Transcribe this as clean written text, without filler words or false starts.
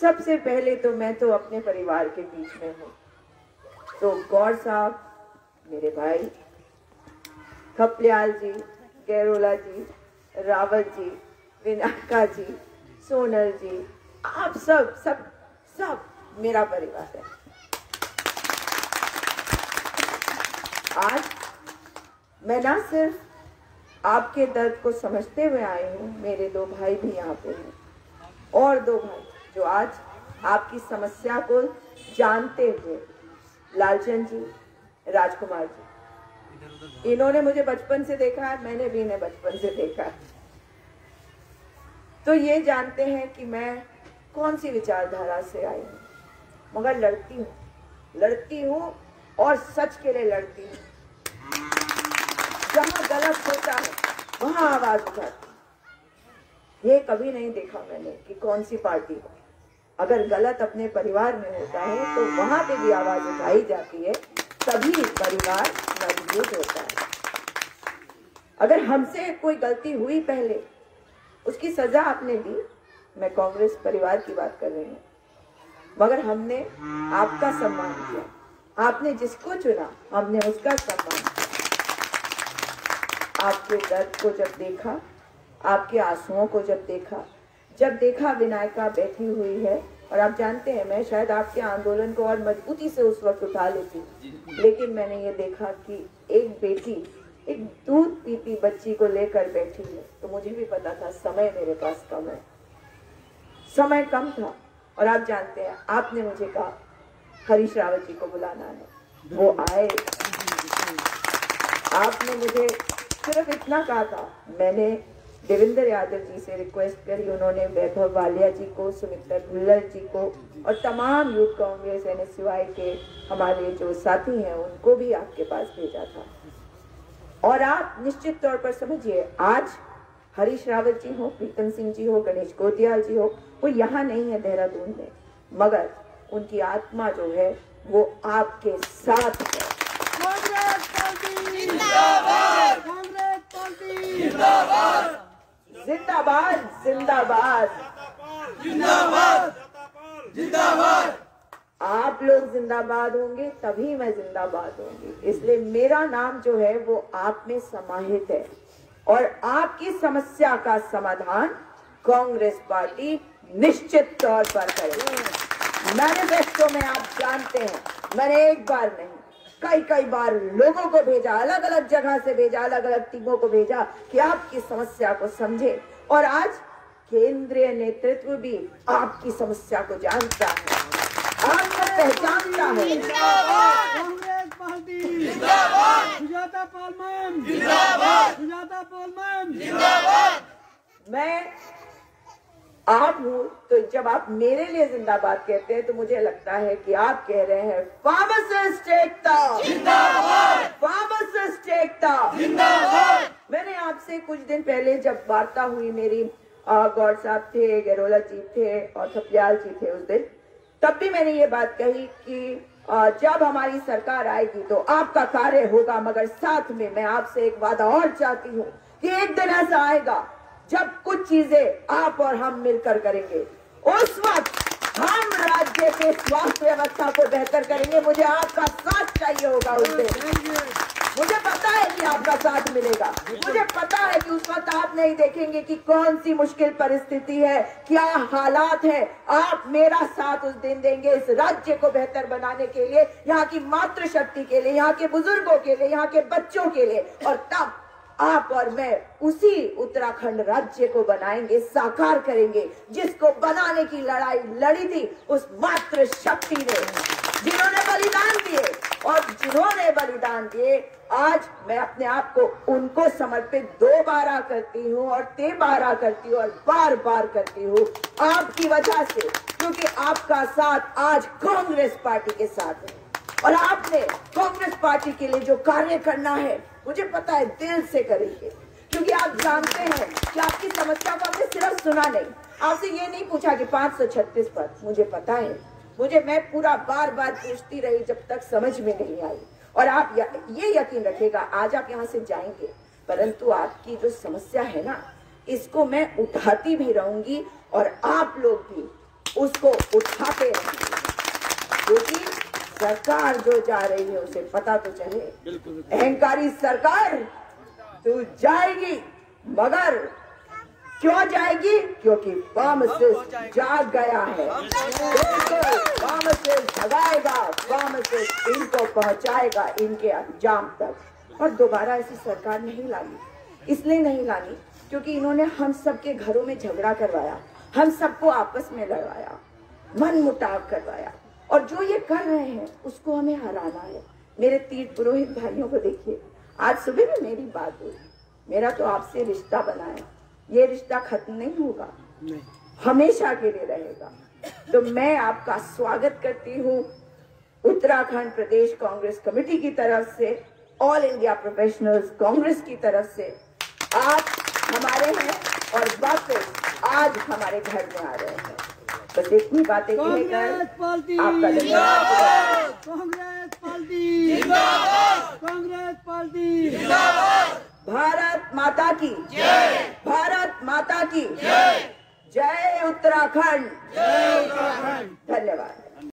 सबसे पहले तो मैं तो अपने परिवार के बीच में हूँ, तो गौर साहब, मेरे भाई खपलियाल जी, गैरोला जी, रावत जी, विनायका जी, सोनल जी, आप सब सब सब मेरा परिवार है। आज मैं ना सिर्फ आपके दर्द को समझते हुए आई हूँ, मेरे दो भाई भी यहाँ पे हैं और दो भाई जो आज आपकी समस्या को जानते हुए, लालचंद जी, राजकुमार जी, इन्होंने मुझे बचपन से देखा है, मैंने भी इन्हें बचपन से देखा है, तो ये जानते हैं कि मैं कौन सी विचारधारा से आई हूँ, मगर लड़ती हूँ और सच के लिए लड़ती हूँ। जहाँ गलत होता है वहाँ आवाज उठाती हूँ। ये कभी नहीं देखा मैंने कि कौन सी पार्टी हो, अगर गलत अपने परिवार में होता है तो वहां पे भी आवाज उठाई जाती है, तभी परिवार मजबूत होता है। अगर हमसे कोई गलती हुई पहले, उसकी सजा आपने दी, मैं कांग्रेस परिवार की बात कर रही हूँ, मगर हमने आपका सम्मान किया, आपने जिसको चुना हमने उसका सम्मान किया। आपके दर्द को जब देखा, आपके आंसुओं को जब देखा विनायका बैठी हुई है, और आप जानते हैं मैं शायद आपके आंदोलन को और मजबूती से उस वक्त उठा लेती, लेकिन मैंने ये देखा कि एक बेटी एक दूध पीती बच्ची को लेकर बैठी है, तो मुझे भी पता था समय मेरे पास कम है, समय कम था। और आप जानते हैं, आपने मुझे कहा हरीश रावत जी को बुलाना है, वो आए। आपने मुझे सिर्फ इतना कहा था, मैंने देवेंद्र यादव जी से रिक्वेस्ट करी, उन्होंने वैभव वालिया जी को, सुमित्रा भुल्लर जी को और तमाम यूथ कांग्रेस NSUI के हमारे जो साथी हैं उनको भी आपके पास भेजा था। और आप निश्चित तौर पर समझिए, आज हरीश रावत जी हो, प्रीतम सिंह जी हो, गणेश गोटियाल जी हो, वो यहाँ नहीं है देहरादून में, मगर उनकी आत्मा जो है वो आपके साथ है। जिंदाबाद जिंदाबाद जिंदाबाद जिंदाबाद। आप लोग जिंदाबाद होंगे तभी मैं जिंदाबाद होंगी, इसलिए मेरा नाम जो है वो आप में समाहित है, और आपकी समस्या का समाधान कांग्रेस पार्टी निश्चित तौर पर करेगी। मैनिफेस्टो में आप जानते हैं, मैंने एक बार नहीं कई बार लोगों को भेजा, अलग अलग जगह से भेजा, अलग अलग टीमों को भेजा कि आपकी समस्या को समझे, और आज केंद्रीय नेतृत्व भी आपकी समस्या को जानता है, आपको पहचानता है। कांग्रेस पार्टी जिंदाबाद, सुजाता पाल मैम जिंदाबाद, सुजाता पाल मैम जिंदाबाद। मैं आप हूँ, तो जब आप मेरे लिए जिंदाबाद कहते हैं तो मुझे लगता है कि आप कह रहे हैं फार्मासिस्ट एकता जिंदाबाद, फार्मासिस्ट एकता जिंदाबाद। मैंने आपसे कुछ दिन पहले जब वार्ता हुई मेरी, गौड़ साहब थे, गैरोला जी थे और खपलियाल जी थे उस दिन, तब भी मैंने ये बात कही कि जब हमारी सरकार आएगी तो आपका कार्य होगा, मगर साथ में मैं आपसे एक वादा और चाहती हूँ कि एक दिन ऐसा आएगा जब कुछ चीजें आप और हम मिलकर करेंगे, उस वक्त हम राज्य के स्वास्थ्य व्यवस्था को बेहतर करेंगे। मुझे आपका साथ चाहिए होगा उस दिन, मुझे पता है कि आपका साथ मिलेगा, मुझे पता है कि उस वक्त आप नहीं देखेंगे कि कौन सी मुश्किल परिस्थिति है, क्या हालात है, आप मेरा साथ उस दिन देंगे इस राज्य को बेहतर बनाने के लिए, यहाँ की मातृशक्ति के लिए, यहाँ के बुजुर्गों के लिए, यहाँ के बच्चों के लिए, और तब आप और मैं उसी उत्तराखंड राज्य को बनाएंगे, साकार करेंगे, जिसको बनाने की लड़ाई लड़ी थी उस मातृशक्ति ने, जिन्होंने बलिदान दिए, और जिन्होंने बलिदान दिए, आज मैं अपने आप को उनको समर्पित 2 बार करती हूँ और 3 बार करती हूँ और बार बार करती हूँ आपकी वजह से, क्योंकि आपका साथ आज कांग्रेस पार्टी के साथ है, और आपने कांग्रेस पार्टी के लिए जो कार्य करना है, मुझे पता है दिल से करेंगे, क्योंकि आप जानते हैं कि आपकी समस्या को हमने सिर्फ सुना नहीं, आपसे ये नहीं पूछा कि 536 पद, मुझे पता है, मैं पूरा बार बार पूछती रही जब तक समझ में नहीं आई। और आप ये यकीन रखिएगा, आज आप यहाँ से जाएंगे, परंतु आपकी जो समस्या है ना, इसको मैं उठाती भी रहूंगी, और आप लोग भी उसको उठाते रहेंगे, क्योंकि सरकार जो जा रही है उसे पता तो चले। अहंकारी सरकार तू जाएगी, मगर क्यों जाएगी? क्योंकि फार्मासिस्ट जाग गया है। बिल्कुल, फार्मासिस्ट भगाएगा, फार्मासिस्ट इनको पहुंचाएगा इनके अंजाम तक। और दोबारा ऐसी सरकार नहीं लानी, इसलिए नहीं लानी क्योंकि इन्होंने हम सबके घरों में झगड़ा करवाया, हम सबको आपस में लड़वाया, मन मुटाव करवाया, और जो ये कर रहे हैं उसको हमें हराना है। मेरे तीर्थ पुरोहित भाइयों को देखिए, आज सुबह में मेरी बात हुई, मेरा तो आपसे रिश्ता बना है, ये रिश्ता खत्म नहीं होगा, हमेशा के लिए रहेगा। तो मैं आपका स्वागत करती हूँ उत्तराखंड प्रदेश कांग्रेस कमेटी की तरफ से, ऑल इंडिया प्रोफेशनल्स कांग्रेस की तरफ से। आप हमारे हैं और वापस आज हमारे घर में आ रहे हैं। बस इतनी बातें कहकर आपका धन्यवाद। कांग्रेस पार्टी जिंदाबाद, कांग्रेस पार्टी जिंदाबाद। भारत माता की जय, भारत माता की जय, जय उत्तराखंड, जय उत्तराखंड। धन्यवाद।